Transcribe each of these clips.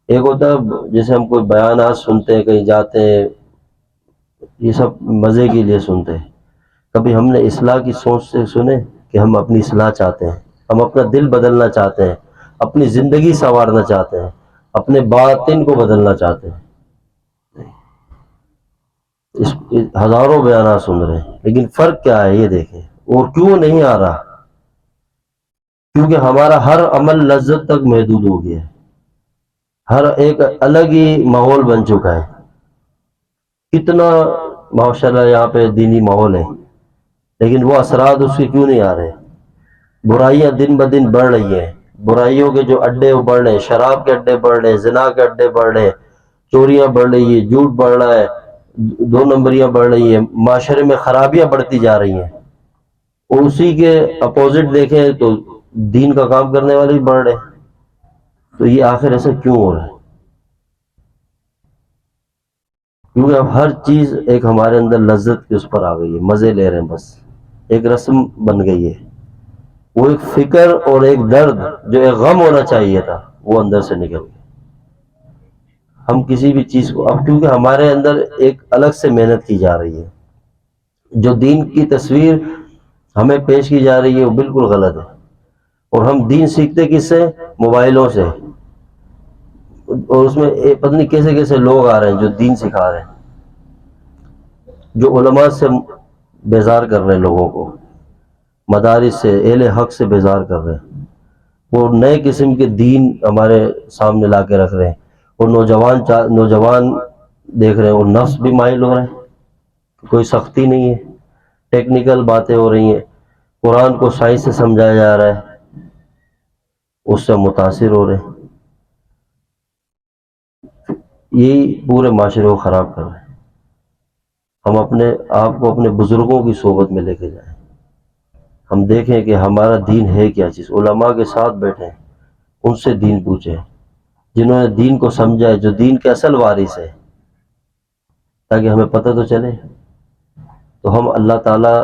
ایک ہوتا ہے جیسے ہم کوئی بیانات سنتے ہیں، کہیں جاتے ہیں، یہ سب مزے کے لیے سنتے ہیں، کبھی ہم نے اصلاح کی سوچ سے سنے کہ ہم اپنی اصلاح چاہتے ہیں، ہم اپنا دل بدلنا چاہتے ہیں، اپنی زندگی سنوارنا چاہتے ہیں، اپنے باطن کو بدلنا چاہتے ہیں؟ اس ہزاروں بیانات سن رہے ہیں، لیکن فرق کیا ہے یہ دیکھیں، اور کیوں نہیں آ رہا؟ کیونکہ ہمارا ہر عمل لذت تک محدود ہو گیا ہے، ہر ایک الگ ہی ماحول بن چکا ہے۔ کتنا ماشاءاللہ یہاں پہ دینی ماحول ہے، لیکن وہ اثرات اس کے کیوں نہیں آ رہے؟ برائیاں دن بدن بڑھ رہی ہیں، برائیوں کے جو اڈے وہ بڑھ رہے ہیں، شراب کے اڈے بڑھ رہے ہیں، زنا کے اڈے بڑھ رہے ہیں، چوریاں بڑھ رہی ہیں، جھوٹ بڑھ رہا ہے، دو نمبریاں بڑھ رہی ہیں، معاشرے میں خرابیاں بڑھتی جا رہی ہیں، اور اسی کے اپوزٹ دیکھیں تو دین کا کام کرنے والے بھی بڑھ رہے ہیں۔ تو یہ آخر ایسا کیوں ہو رہا ہے؟ کیونکہ اب ہر چیز ایک ہمارے اندر لذت کی اس پر آ گئی ہے، مزے لے رہے ہیں، بس ایک رسم بن گئی ہے۔ وہ ایک فکر اور ایک درد جو ایک غم ہونا چاہیے تھا وہ اندر سے نکل گیا۔ ہم کسی بھی چیز کو اب، کیونکہ ہمارے اندر ایک الگ سے محنت کی جا رہی ہے، جو دین کی تصویر ہمیں پیش کی جا رہی ہے وہ بالکل غلط ہے، اور ہم دین سیکھتے کس سے؟ موبائلوں سے، اور اس میں پتہ نہیں کیسے کیسے لوگ آ رہے ہیں جو دین سکھا رہے ہیں، جو علماء سے بیزار کر رہے ہیں، لوگوں کو مدارس سے، اہل حق سے بیزار کر رہے ہیں، وہ نئے قسم کے دین ہمارے سامنے لا کے رکھ رہے ہیں، اور نوجوان دیکھ رہے ہیں اور نفس بھی مائل ہو رہے ہیں، کوئی سختی نہیں ہے، ٹیکنیکل باتیں ہو رہی ہیں، قرآن کو سائنس سے سمجھایا جا رہا ہے، اس سے متاثر ہو رہے ہیں۔ یہی پورے معاشرے کو خراب کر رہے ہیں۔ ہم اپنے آپ کو اپنے بزرگوں کی صحبت میں لے کے جائیں، ہم دیکھیں کہ ہمارا دین ہے کیا چیز، علماء کے ساتھ بیٹھیں، ان سے دین پوچھیں، جنہوں نے دین کو سمجھا ہے، جو دین کے اصل وارث ہے، تاکہ ہمیں پتہ تو چلے۔ تو ہم اللہ تعالیٰ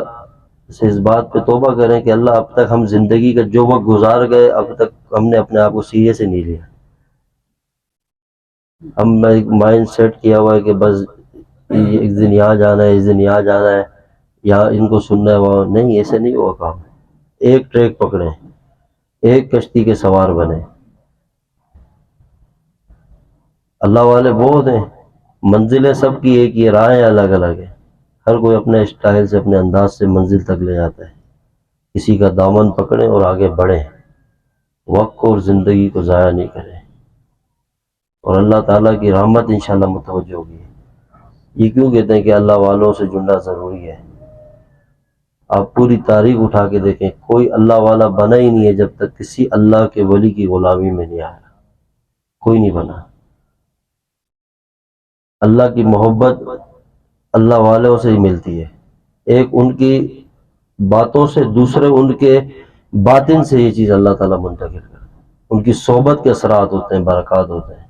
سے اس بات پہ توبہ کریں کہ اللہ اب تک ہم زندگی کا جو وقت گزار گئے، اب تک ہم نے اپنے آپ کو سیریس سے نہیں لیا۔ ہم ایک مائنڈ سیٹ کیا ہوا ہے کہ بس ایک دن یہاں جانا ہے، اس دن یہاں جانا ہے، یہاں ان کو سننا ہے، وہاں نہیں، ایسے نہیں ہوا کام۔ ایک ٹریک پکڑیں، ایک کشتی کے سوار بنے۔ اللہ والے بہت ہیں، منزلیں سب کی ایک ہی، راہیں الگ الگ ہیں، ہر کوئی اپنے اسٹائل سے، اپنے انداز سے منزل تک لے جاتا ہے۔ کسی کا دامن پکڑیں اور آگے بڑھیں، وقت کو اور زندگی کو ضائع نہیں کریں، اور اللہ تعالیٰ کی رحمت انشاءاللہ متوجہ ہوگی۔ یہ کیوں کہتے ہیں کہ اللہ والوں سے جڑنا ضروری ہے؟ آپ پوری تاریخ اٹھا کے دیکھیں، کوئی اللہ والا بنا ہی نہیں ہے جب تک کسی اللہ کے ولی کی غلامی میں نہیں آیا، کوئی نہیں بنا۔ اللہ کی محبت اللہ والوں سے ہی ملتی ہے، ایک ان کی باتوں سے، دوسرے ان کے باطن سے یہ چیز اللہ تعالیٰ منتقل کرتا ہے، ان کی صحبت کے اثرات ہوتے ہیں، برکات ہوتے ہیں۔